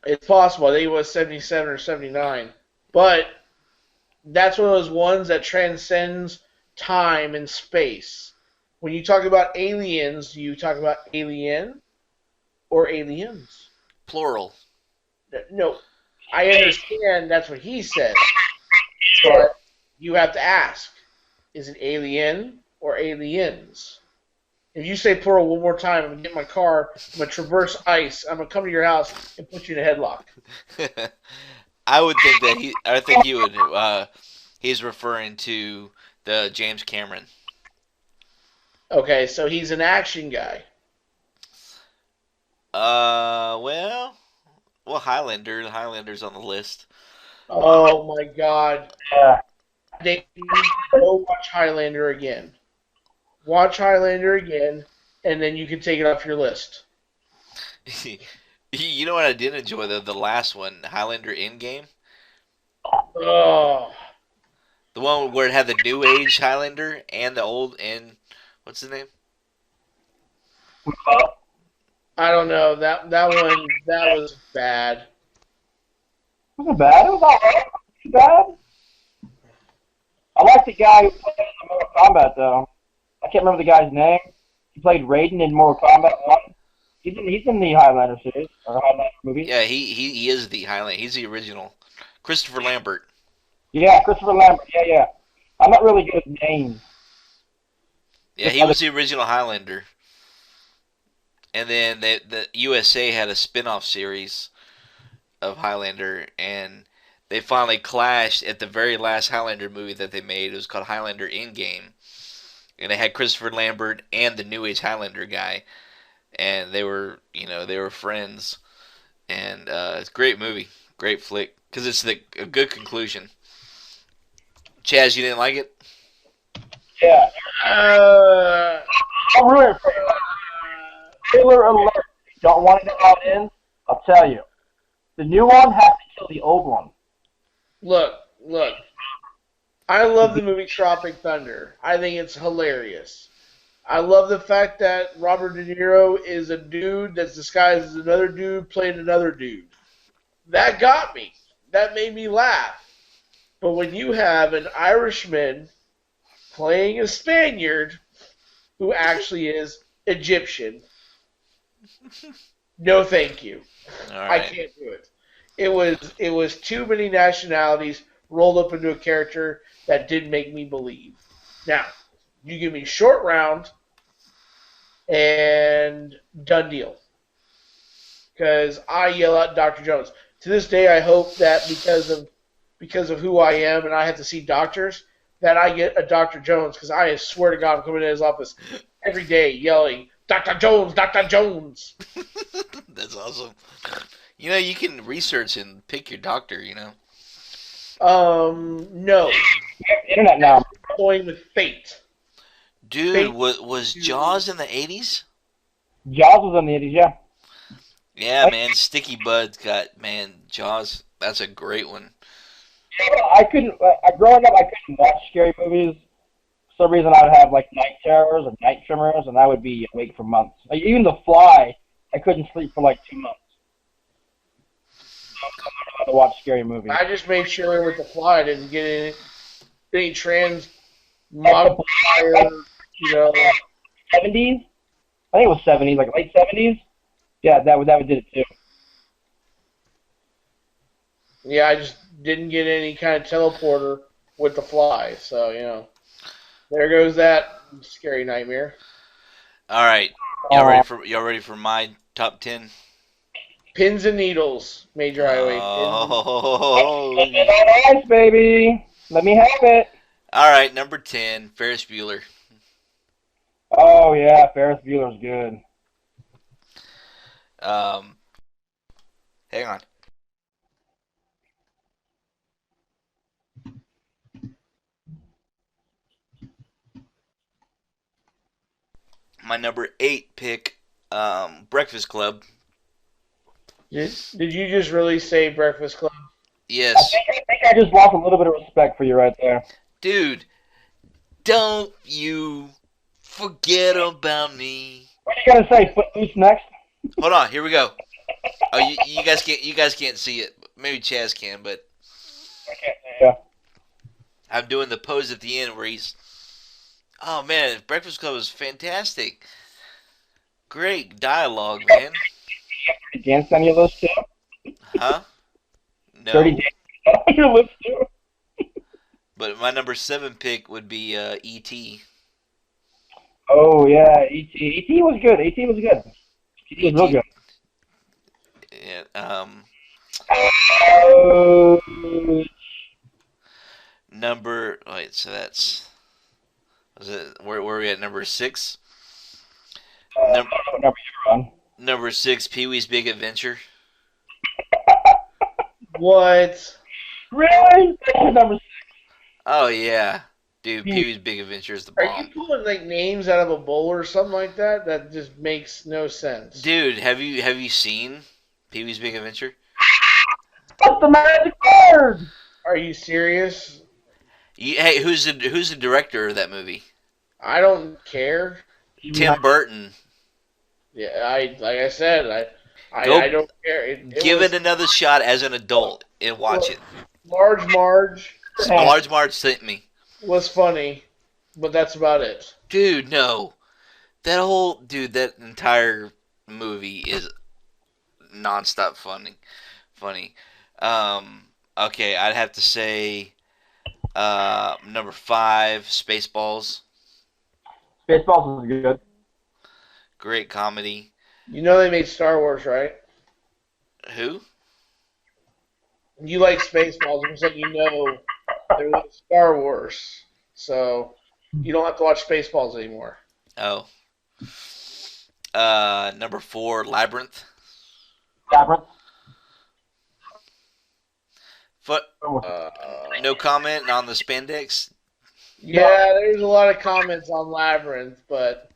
It's possible. I think it was 77 or 79. But that's one of those ones that transcends time and space. When you talk about aliens, do you talk about alien or aliens? Plural. No. I understand that's what he said. But you have to ask, is it alien or aliens? If you say plural one more time, I'm going to get in my car, I'm going to traverse ice, I'm going to come to your house and put you in a headlock. I would think that he's referring to the James Cameron. Okay, so he's an action guy. Well, Highlander's on the list. Oh my God. Go watch Highlander again. Watch Highlander again, and then you can take it off your list. You know what I did enjoy, the last one, Highlander Endgame? Oh. The one where it had the New Age Highlander and the old and what's his name? I don't know. That one that was bad. It wasn't bad. It was alright. It wasn't bad. I like the guy who played in Mortal Kombat, though. I can't remember the guy's name. He played Raiden in Mortal Kombat 1. He's in the Highlander series, or Highlander movie. Yeah, he is the Highlander. He's the original. Christopher Lambert. Yeah, Christopher Lambert. Yeah. I'm not really good at names. Yeah, he was the original Highlander. And then the USA had a spin-off series of Highlander, and they finally clashed at the very last Highlander movie that they made. It was called Highlander Endgame. And they had Christopher Lambert and the New Age Highlander guy. And they were friends. And it's a great movie. Great flick. Because it's a good conclusion. Chaz, you didn't like it? Yeah. I'm rooting for you. Spoiler alert. If you don't want to know how it ends, I'll tell you. The new one has to kill the old one. Look. I love the movie Tropic Thunder. I think it's hilarious. I love the fact that Robert De Niro is a dude that's disguised as another dude playing another dude. That got me. That made me laugh. But when you have an Irishman playing a Spaniard who actually is Egyptian, no thank you. All right. I can't do it. It was too many nationalities rolled up into a character that didn't make me believe. Now, you give me Short Round and done deal. Because I yell out Dr. Jones. To this day, I hope that because of who I am and I have to see doctors, that I get a Dr. Jones. Because I swear to God, I'm coming in his office every day yelling, Dr. Jones, Dr. Jones. That's awesome. You know, you can research and pick your doctor, you know. No. Internet now. Going with fate. Dude, Fate. was Jaws in the 80s? Jaws was in the 80s, yeah. Yeah, man. Sticky Bud's got, man, Jaws. That's a great one. I couldn't, growing up, I couldn't watch scary movies. For some reason, I would have, like, night terrors or night tremors, and I would be awake for months. Like, even The Fly, I couldn't sleep for, like, 2 months. I to watch scary movies. I just made sure with The Fly I didn't get any trans modifier, you know. 70s? I think it was 70s, like late 70s. Yeah, that did it too. Yeah, I just didn't get any kind of teleporter with The Fly, so, you know. There goes that scary nightmare. All right. Y'all ready for my top 10? Pins and Needles, Major Highway. Oh. Nice, baby. Let me have it. All right, number 10, Ferris Bueller. Oh, yeah, Ferris Bueller's good. Hang on. My number 8 pick, Breakfast Club. Did you just really say Breakfast Club? Yes. I think I just lost a little bit of respect for you right there. Dude, don't you forget about me. What are you gonna say? Footloose next? Hold on, here we go. Oh, you guys can't see it. Maybe Chaz can, but Yeah. I'm doing the pose at the end where he's. Oh man, Breakfast Club is fantastic. Great dialogue, man. Dance any of those two? Huh? No. Dirty dance on your lips too? But my number 7 pick would be E.T. Oh yeah, E.T. E.T. was good. E.T. was good. E.T. was real good. Yeah, Oh. so that's. Was it where are we at? Number 6. Number you're on. Number 6, Pee-wee's Big Adventure. What? Really? That's number 6. Oh yeah, dude, Pee-wee's Big Adventure is the Are bomb. you pulling like names out of a bowl or something like that? That just makes no sense. Dude, have you seen Pee-wee's Big Adventure? What's the magic word? Are you serious? Hey, who's the director of that movie? I don't care. Tim Burton. Yeah, like I said, I Go don't care. It give it was another shot as an adult and watch it. Large Marge Large Marge sent me. was funny, but that's about it. Dude, no. That entire movie is nonstop funny. Funny. Okay, I'd have to say number 5, Spaceballs. Spaceballs is good. Great comedy. You know they made Star Wars, right? Who? You like Spaceballs, almost like you know there was Star Wars, so you don't have to watch Spaceballs anymore. Oh. Number 4, Labyrinth. Labyrinth. But Uh, no comment on the spandex. yeah, there's a lot of comments on Labyrinth, but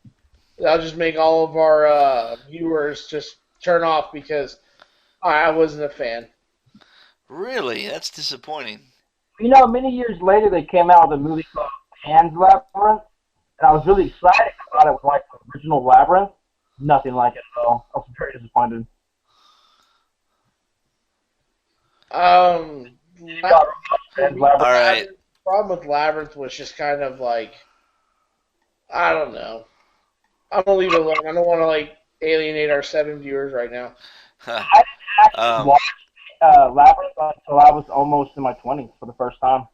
I'll just make all of our viewers just turn off because I wasn't a fan. Really? That's disappointing. Many years later they came out with a movie called Pan's Labyrinth, and I was really excited. I thought it was like the original Labyrinth. Nothing like it at all. I was very disappointed. Um, Pan's Labyrinth. All right. The problem with Labyrinth was just kind of like, I don't know. I'm gonna leave it alone. I don't want to like alienate our 7 viewers right now. I didn't actually Um, watch Labyrinth until I was almost in my 20s for the first time.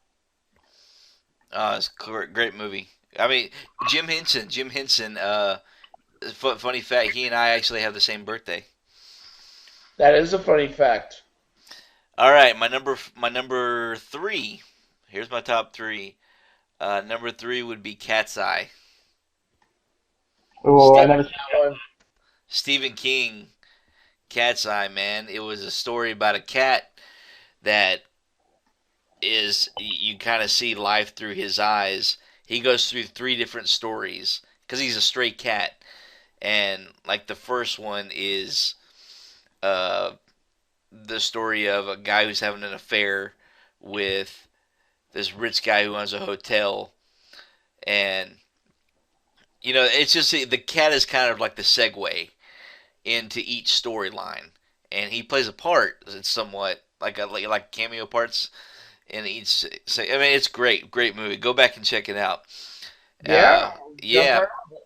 It's a great movie. I mean, Jim Henson. Jim Henson. Funny fact, he and I actually have the same birthday. That is a funny fact. All right, my number 3. Here's my top 3. Number 3 would be Cat's Eye. Oh, I Stephen, never. that one. Stephen King. Cat's Eye, man. It was a story about a cat that is you kind of see life through his eyes. He goes through 3 different stories because he's a stray cat, and like the first one is uh, the story of a guy who's having an affair with this rich guy who owns a hotel, and it's just the cat is kind of like the segue into each storyline, and he plays a part. It's somewhat like cameo parts in each. I mean, it's great movie. Go back and check it out. Yeah. Yeah.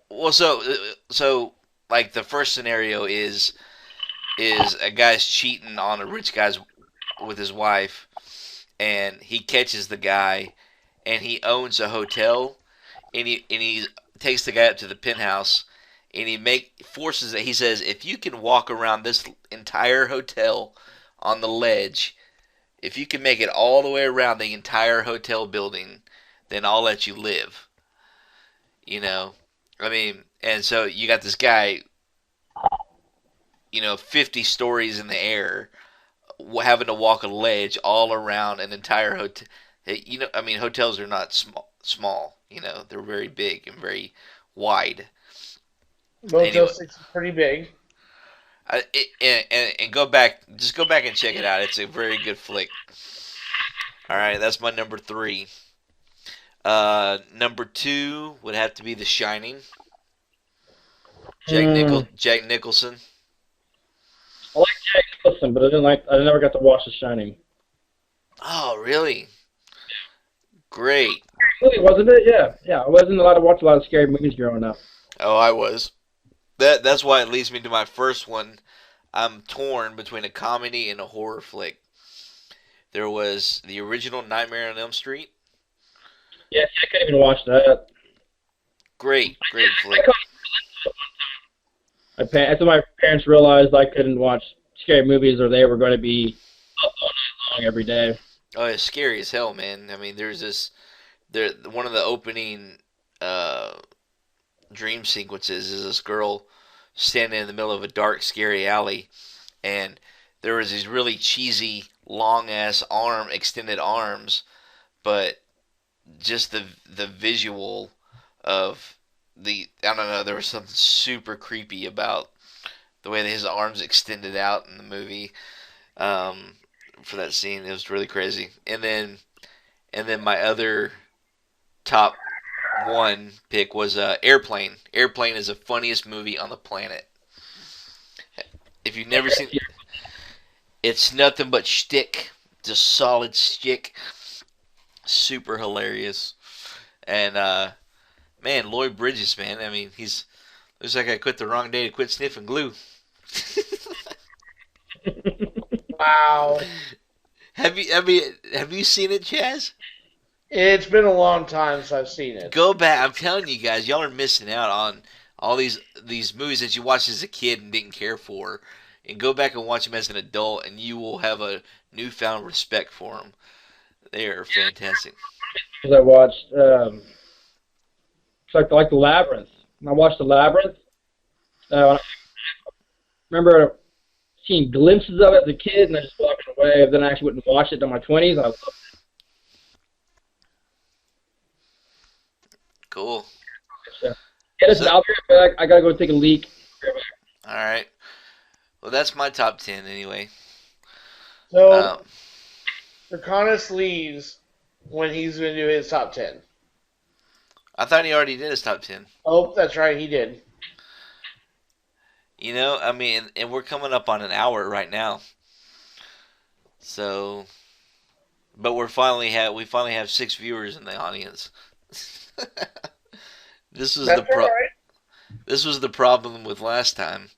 Well, so like the first scenario is a guy's cheating on a rich guy's with his wife, and he catches the guy, and he owns a hotel, and he takes the guy up to the penthouse, and forces it. He says, if you can walk around this entire hotel on the ledge, if you can make it all the way around the entire hotel building, then I'll let you live. I mean, and so you got this guy, 50 stories in the air, having to walk a ledge all around an entire hotel. I mean, hotels are not small. They're very big and very wide. Motel Anyway, 6 is pretty big. and go back and check it out. It's a very good flick. All right, that's my number 3. Number 2 would have to be The Shining. Jack Nicholson. I like Jack Nicholson, but I never got to watch The Shining. Oh, really? Great. Really, wasn't it? Yeah. I wasn't allowed to watch a lot of scary movies growing up. Oh, I was. That's why it leads me to my first one. I'm torn between a comedy and a horror flick. There was the original Nightmare on Elm Street. Yeah, I couldn't even watch that. Great flick. After my parents realized I couldn't watch scary movies, or they were going to be up all night long every day. Oh, it's scary as hell, man. I mean, one of the opening dream sequences is this girl standing in the middle of a dark, scary alley, and there was these really cheesy, long-ass extended arms, but just the visual of I don't know, there was something super creepy about the way that his arms extended out in the movie for that scene. It was really crazy. And then my other top one pick was Airplane. Airplane is the funniest movie on the planet. If you've never seen, it's nothing but shtick, just solid shtick, super hilarious. And man, Lloyd Bridges, man, I mean, he's looks like I quit the wrong day to quit sniffing glue. Wow. Have you seen it, Chaz? It's been a long time since I've seen it. Go back. I'm telling you guys, y'all are missing out on all these movies that you watched as a kid and didn't care for, and go back and watch them as an adult, and you will have a newfound respect for them. They are fantastic. Because I watched, it's like the Labyrinth. And I watched the Labyrinth. I remember seeing glimpses of it as a kid, and I just walking away. Then I actually went and watched it in my 20s. I loved it. Cool. So, get us out there. I gotta go take a leak. All right. Well, that's my top 10 anyway. So, Draconis leaves when he's going to do his top 10. I thought he already did his top 10. Oh, that's right, he did. You know, I mean, and we're coming up on an hour right now. So, but we finally have 6 viewers in the audience. This was Right. This was the problem with last time.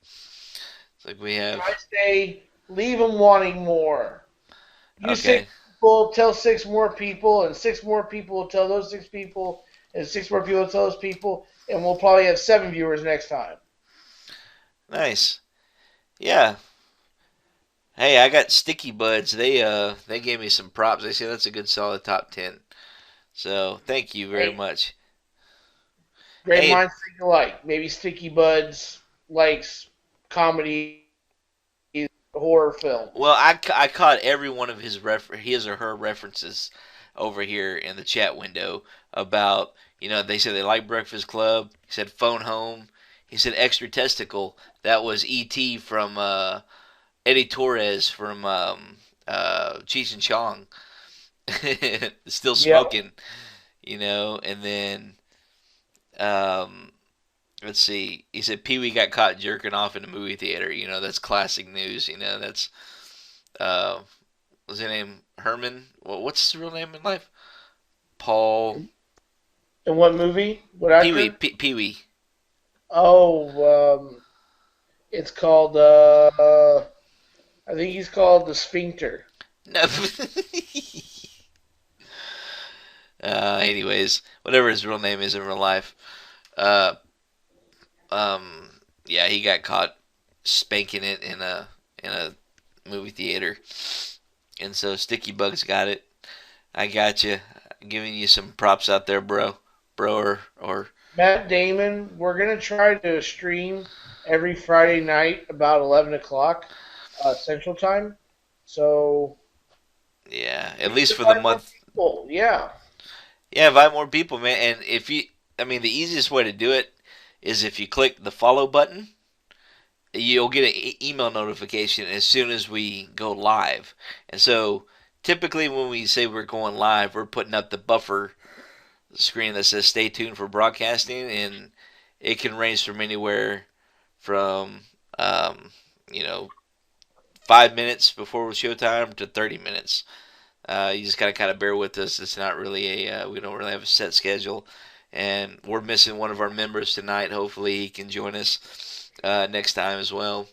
It's like we have. I say, leave them wanting more. You Okay. 6 people tell 6 more people, and 6 more people will tell those 6 people, and 6 more people will tell those people, and we'll probably have 7 viewers next time. Nice. Yeah. Hey, I got Sticky Buds. They gave me some props. They said that's a good solid top 10. So thank you very much. Great Hey. minds think alike. Maybe Sticky Buds likes comedy, horror film. Well, I caught every one of his or her references over here in the chat window about, you know, they said they like Breakfast Club. He said Phone Home. He said Extra Testicle. That was E.T. from Eddie Torres from Cheech and Chong. Still smoking, you know, and then let's see. He said Pee Wee got caught jerking off in a movie theater. You know, that's classic news. You know, that's what's his name? Herman. Well, what's his real name in life? Paul. In what movie? What actor? Pee Wee. Pee Wee. Oh, it's called. I think he's called the Sphincter. No. Anyways, whatever his real name is in real life. Yeah, he got caught spanking it in a movie theater, and so Sticky Bugs got it. I got you, giving you some props out there, bro, or Matt Damon. We're gonna try to stream every Friday night about 11 o'clock Central Time. So yeah, at least for the month. People, yeah. Yeah, invite more people, man. And if you, I mean, the easiest way to do it is if you click the follow button, you'll get an email notification as soon as we go live. And so typically when we say we're going live, we're putting up the buffer screen that says stay tuned for broadcasting, and it can range from anywhere from, you know, 5 minutes before showtime to 30 minutes. You just gotta kind of bear with us. It's not really we don't really have a set schedule, and we're missing one of our members tonight. Hopefully, he can join us next time as well.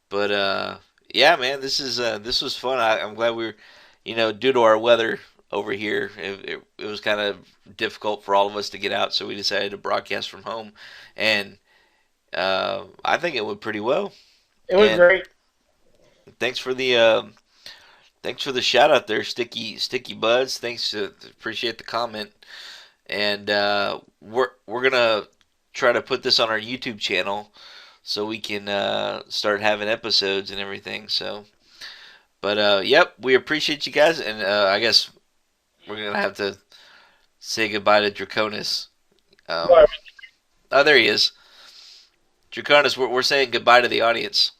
But yeah, man, this was fun. I'm glad we were, you know, due to our weather over here, it was kind of difficult for all of us to get out, so we decided to broadcast from home, and I think it went pretty well. It was great. Thanks for the shout out there, Sticky Buds. Appreciate the comment, and we're gonna try to put this on our YouTube channel so we can start having episodes and everything. So, but yep, we appreciate you guys, and I guess we're gonna have to say goodbye to Draconis. Oh, there he is, Draconis. We're saying goodbye to the audience.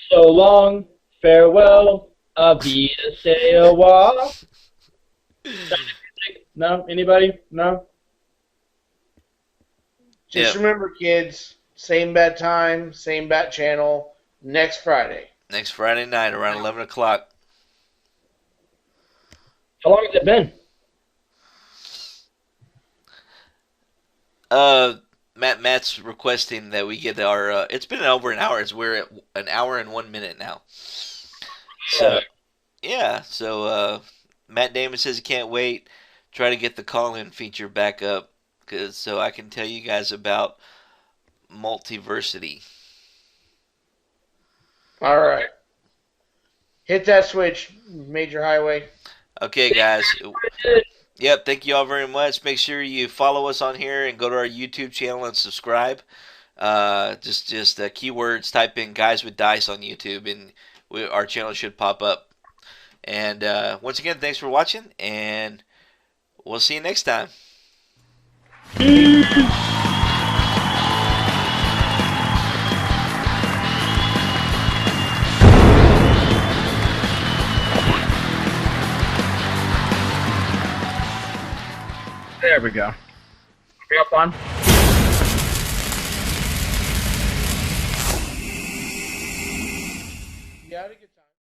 So long, farewell, Avita Sewa. No? Anybody? No? Just Yep. remember, kids, same bat time, same bat channel, next Friday. Next Friday night around 11 o'clock. How long has it been? Matt's requesting that we get our. It's been over an hour. We're at an hour and 1 minute now. So yeah. So Matt Damon says he can't wait. Try to get the call-in feature back up, so I can tell you guys about multiversity. All right. Hit that switch, Major Highway. Okay, guys. Yep, thank you all very much. Make sure you follow us on here and go to our YouTube channel and subscribe. Just keywords, type in Guys with Dice on YouTube, and our channel should pop up. And once again, thanks for watching, and we'll see you next time. There we go. Are we up on?